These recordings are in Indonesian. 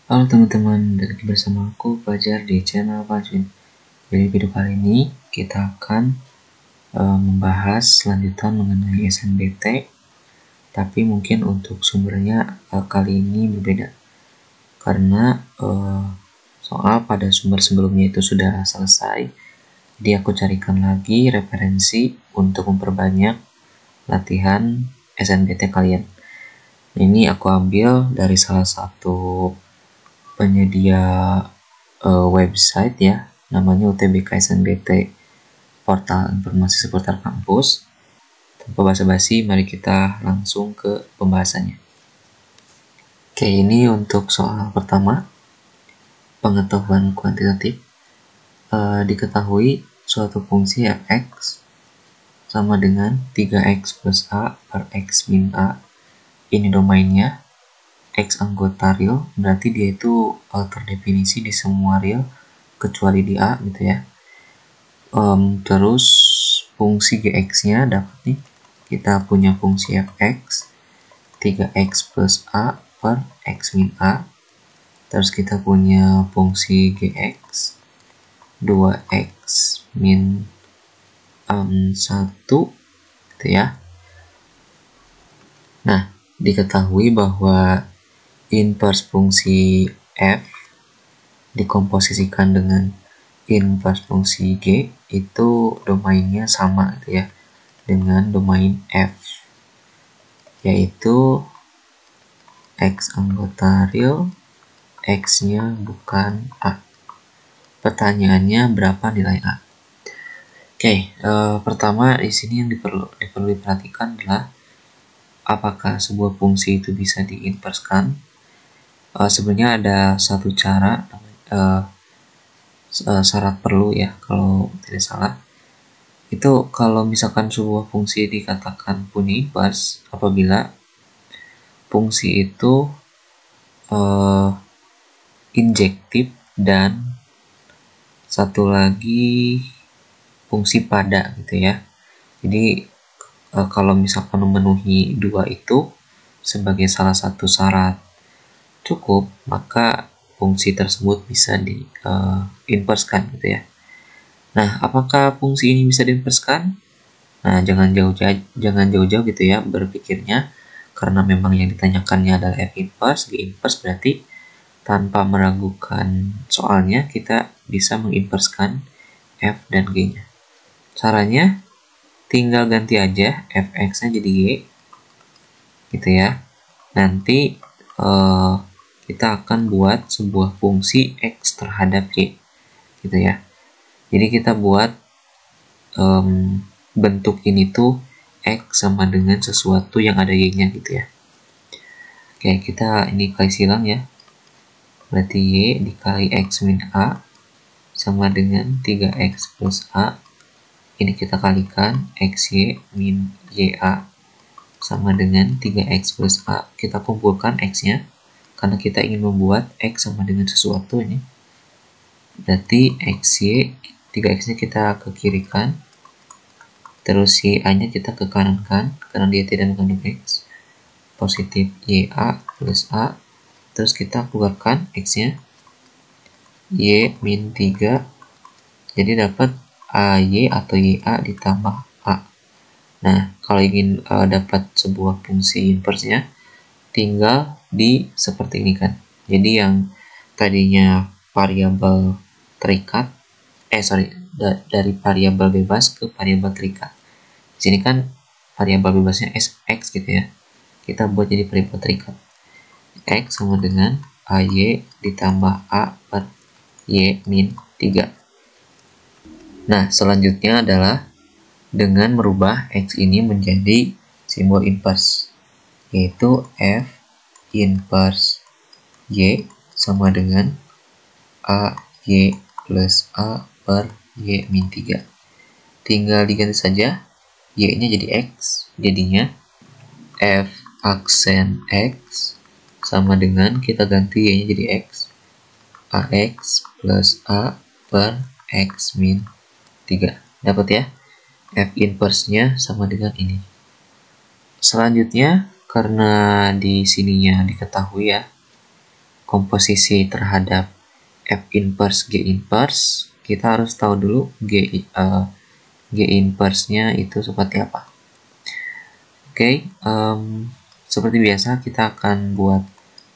Halo teman-teman, balik lagi bersama aku Fajar di channel Fajrin. Di video kali ini kita akan membahas lanjutan mengenai SNBT, tapi mungkin untuk sumbernya kali ini berbeda karena soal pada sumber sebelumnya itu sudah selesai. Jadi aku carikan lagi referensi untuk memperbanyak latihan SNBT kalian. Ini aku ambil dari salah satu penyedia website ya, namanya UTBK SNBT, portal informasi seputar kampus. Tanpa basa-basi, mari kita langsung ke pembahasannya. Oke, ini untuk soal pertama, pengetahuan kuantitatif. Diketahui suatu fungsi fx sama dengan 3x plus a per x min a. Ini domainnya. X anggota real, berarti dia itu terdefinisi di semua real kecuali di A gitu ya. Terus fungsi gx nya dapat nih, kita punya fungsi fx 3x plus a per x min a. Terus kita punya fungsi gx 2x min 1 gitu ya. Nah, diketahui bahwa inverse fungsi f dikomposisikan dengan inverse fungsi g itu domainnya sama gitu ya, dengan domain f, yaitu x anggota real, x nya bukan a. Pertanyaannya berapa nilai a? Oke, pertama di sini yang perlu diperhatikan adalah apakah sebuah fungsi itu bisa diinverskan. Sebenarnya ada satu cara, syarat perlu ya kalau tidak salah. Itu kalau misalkan sebuah fungsi dikatakan punya inverse apabila fungsi itu injektif dan satu lagi fungsi pada gitu ya. Jadi kalau misalkan memenuhi dua itu sebagai salah satu syarat cukup, maka fungsi tersebut bisa diinverskan gitu ya. Nah, apakah fungsi ini bisa diinverskan? Nah, jangan jauh-jauh gitu ya berpikirnya, karena memang yang ditanyakannya adalah f inverse, g inverse, berarti tanpa meragukan soalnya kita bisa menginverskan f dan g-nya. Caranya tinggal ganti aja fx-nya jadi y gitu ya. Nanti kita akan buat sebuah fungsi x terhadap y gitu ya. Jadi kita buat bentuk ini tuh x sama dengan sesuatu yang ada y-nya gitu ya. Oke, kita ini kali silang ya. Berarti y dikali x min a sama dengan 3x plus a. Ini kita kalikan xy min ya sama dengan 3x plus a. Kita kumpulkan x-nya karena kita ingin membuat x sama dengan sesuatu ini. Berarti xy 3x-nya kita ke kiri kan, terus y-nya kita ke kanan kan, karena dia tidak mengandung x. Positif ya plus a, terus kita keluarkan x-nya y min 3, jadi dapat ay atau ya ditambah a. Nah, kalau ingin dapat sebuah fungsi inverse-nya, tinggal di seperti ini kan. Jadi yang tadinya variabel terikat, dari variabel bebas ke variabel terikat. Di sini kan variabel bebasnya x gitu ya. Kita buat jadi variabel terikat. X sama dengan ay ditambah a per y min 3. Nah, selanjutnya adalah dengan merubah x ini menjadi simbol inverse, yaitu f inverse y sama dengan ay plus a per y min 3. Tinggal diganti saja, y-nya jadi x, jadinya f aksen x sama dengan, kita ganti y-nya jadi x, ax plus a per x min 3. Dapat ya? F inverse-nya sama dengan ini. Selanjutnya, karena di sininya diketahui ya, komposisi terhadap F inverse G inverse, kita harus tahu dulu G inverse-nya itu seperti apa. Oke, seperti biasa kita akan buat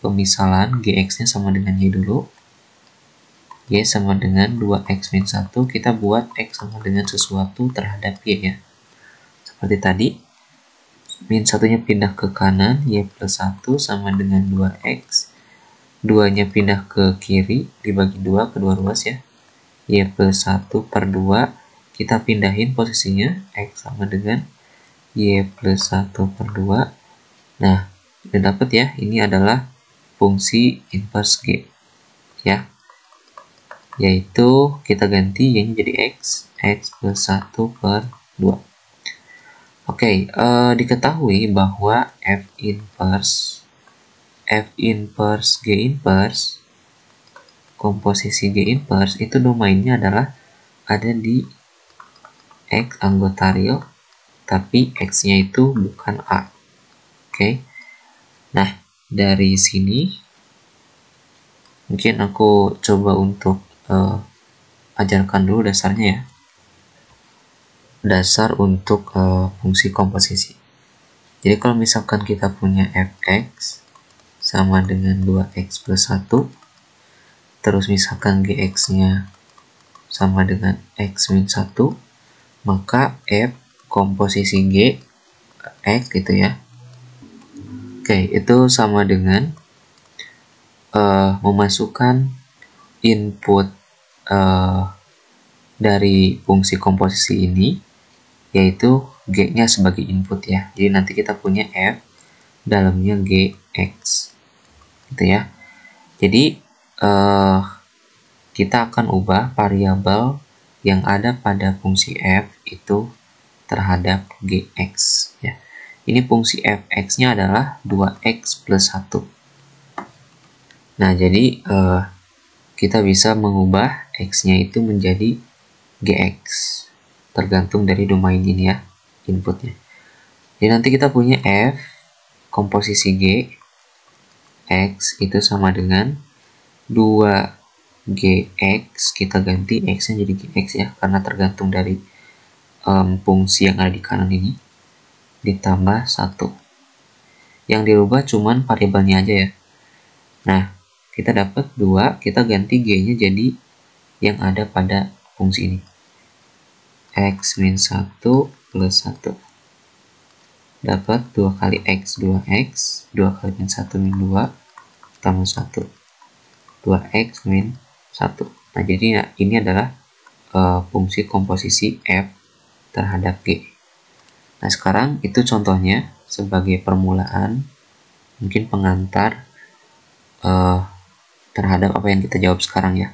pemisalan Gx-nya sama dengan Y dulu. Y sama dengan 2x min 1, kita buat X sama dengan sesuatu terhadap Y ya. Seperti tadi, min 1-nya pindah ke kanan, Y plus 1 sama dengan 2x. 2-nya pindah ke kiri, dibagi 2, kedua ruas ya. Y plus 1 per 2, kita pindahin posisinya, X sama dengan Y plus 1 per 2. Nah, udah dapet ya, ini adalah fungsi inverse G ya, yaitu kita ganti Y-nya jadi X plus 1 per 2. Oke, diketahui bahwa F inverse G inverse, komposisi G inverse itu domainnya adalah ada di X anggota real, tapi X-nya itu bukan A. Oke, nah dari sini mungkin aku coba untuk ajarkan dulu dasarnya ya, dasar untuk fungsi komposisi. Jadi kalau misalkan kita punya fx sama dengan 2x plus 1, terus misalkan gx-nya sama dengan x min 1, maka f komposisi g x gitu ya. Oke, itu sama dengan memasukkan input dari fungsi komposisi ini, yaitu G-nya sebagai input ya. Jadi nanti kita punya F dalamnya Gx gitu ya. Jadi kita akan ubah variabel yang ada pada fungsi F itu terhadap Gx ya. Ini fungsi Fx-nya adalah 2x plus 1. Nah, jadi kita bisa mengubah X-nya itu menjadi Gx, tergantung dari domain ini ya, inputnya. Jadi nanti kita punya F komposisi G X itu sama dengan 2Gx, kita ganti X-nya jadi Gx ya, karena tergantung dari fungsi yang ada di kanan ini, ditambah 1. Yang dirubah cuman variabelnya aja ya. Nah, kita dapat 2, kita ganti G-nya jadi yang ada pada fungsi ini. X min 1 plus 1. Dapat 2 kali X, 2X. 2 kali min 1 min 2. Tambah 1. 2X min 1. Nah, jadi ya, ini adalah fungsi komposisi F terhadap G. Nah, sekarang itu contohnya sebagai permulaan, mungkin pengantar terhadap apa yang kita jawab sekarang ya.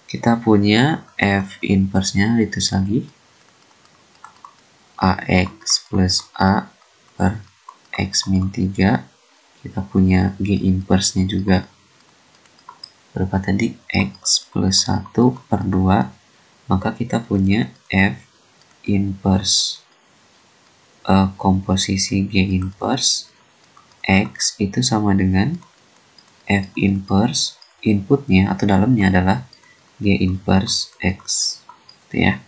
Kita punya F inverse-nya ditulis lagi AX plus A per X min 3. Kita punya G inverse-nya juga berapa tadi? X plus 1 per 2. Maka kita punya F inverse komposisi G inverse X itu sama dengan F inverse inputnya atau dalamnya adalah G inverse X gitu ya.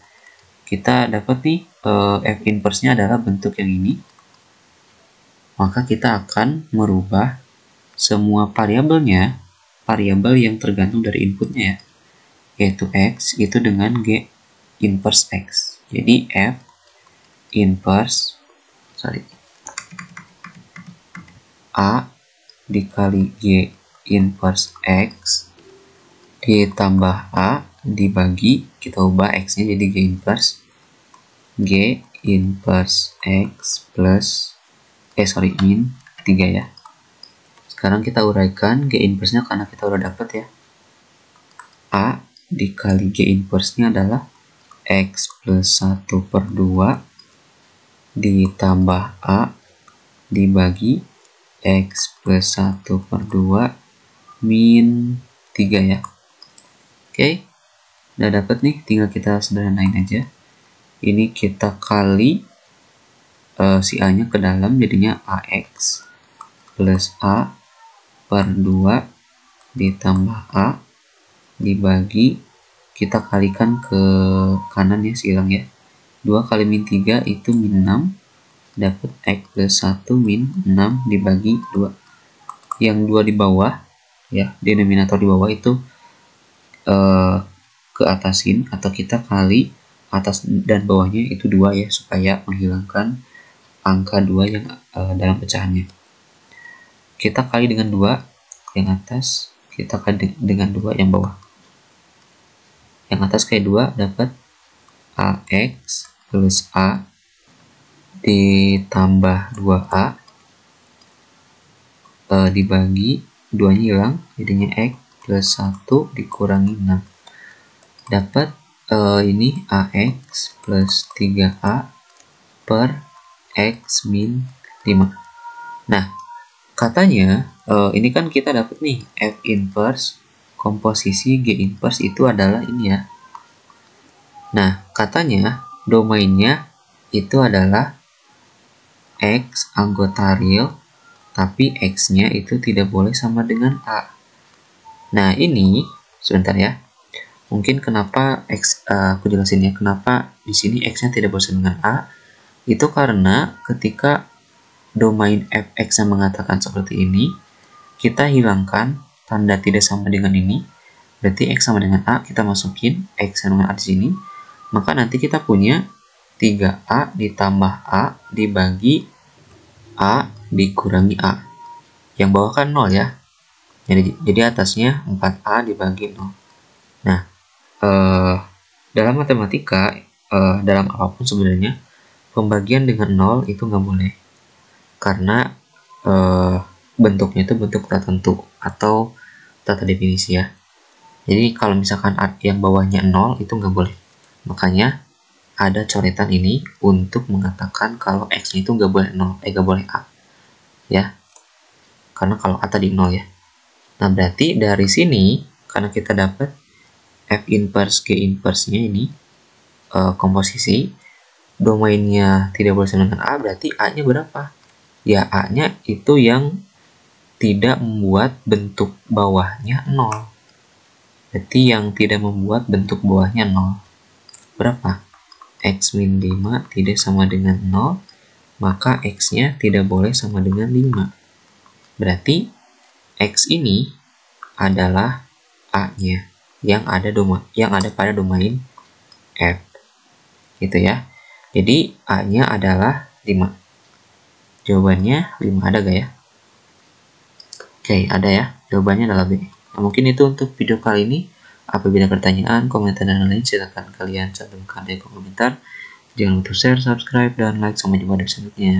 Kita dapat nih F inverse-nya adalah bentuk yang ini. Maka kita akan merubah semua variabelnya, variabel yang tergantung dari inputnya ya, yaitu X itu dengan G inverse X. Jadi F inverse A dikali G inverse X ditambah A dibagi, kita ubah X-nya jadi G inverse X plus min 3 ya. Sekarang kita uraikan G inverse-nya karena kita udah dapat ya. A dikali G inverse-nya adalah X plus 1 per 2 ditambah A dibagi X plus 1 per 2 min 3 ya. Oke, udah dapat nih, tinggal kita sederhanain aja. Ini kita kali si A nya ke dalam, jadinya AX plus A per 2 ditambah A dibagi, kita kalikan ke kanan ya, silang ya. 2 kali min 3 itu min 6, dapat X plus 1 min 6 dibagi 2. Yang 2 di bawah ya, denominator di bawah itu ke atasin, atau kita kali atas dan bawahnya itu 2 ya, supaya menghilangkan angka 2 yang dalam pecahannya. Kita kali dengan 2 yang atas, kita kali dengan 2 yang bawah. Yang atas kali 2 dapat AX plus A ditambah 2A dibagi 2 nya hilang, jadinya X plus 1 dikurangi 6. Dapat ini AX plus 3A per X min 5. Nah, katanya ini kan kita dapat nih F inverse komposisi G inverse itu adalah ini ya. Nah, katanya domainnya itu adalah X anggota real, tapi X-nya itu tidak boleh sama dengan A. Nah, ini sebentar ya. Mungkin kenapa aku jelasin ya, kenapa di sini X-nya tidak boleh sama dengan A. Itu karena ketika domain fx yang mengatakan seperti ini, kita hilangkan tanda tidak sama dengan ini, berarti X sama dengan A, kita masukin X sama dengan A di sini, maka nanti kita punya 3A ditambah A dibagi A dikurangi A. Yang bawah kan 0 ya, jadi atasnya 4A dibagi 0. Nah, dalam matematika, dalam apapun sebenarnya, pembagian dengan 0 itu nggak boleh. Karena bentuknya itu bentuk tertentu atau tata definisi ya. Jadi kalau misalkan yang bawahnya 0 itu nggak boleh. Makanya ada coretan ini untuk mengatakan kalau X itu nggak boleh 0, nggak boleh A. Ya. Karena kalau A tadi 0 ya. Nah, berarti dari sini karena kita dapat F inverse G inverse-nya ini komposisi, domainnya tidak boleh sama dengan A, berarti A-nya berapa? Ya, A-nya itu yang tidak membuat bentuk bawahnya 0. Berarti yang tidak membuat bentuk bawahnya 0. Berapa? X min 5 tidak sama dengan 0, maka X-nya tidak boleh sama dengan 5. Berarti X ini adalah A-nya yang ada pada domain F. Gitu ya. Jadi A-nya adalah 5. Jawabannya 5, ada gak ya? Oke, ada ya. Jawabannya adalah B. Nah, mungkin itu untuk video kali ini. Apabila pertanyaan, komentar, dan lain, silakan kalian cantumkan di komentar. Jangan lupa share, subscribe, dan like. Sampai jumpa di video selanjutnya.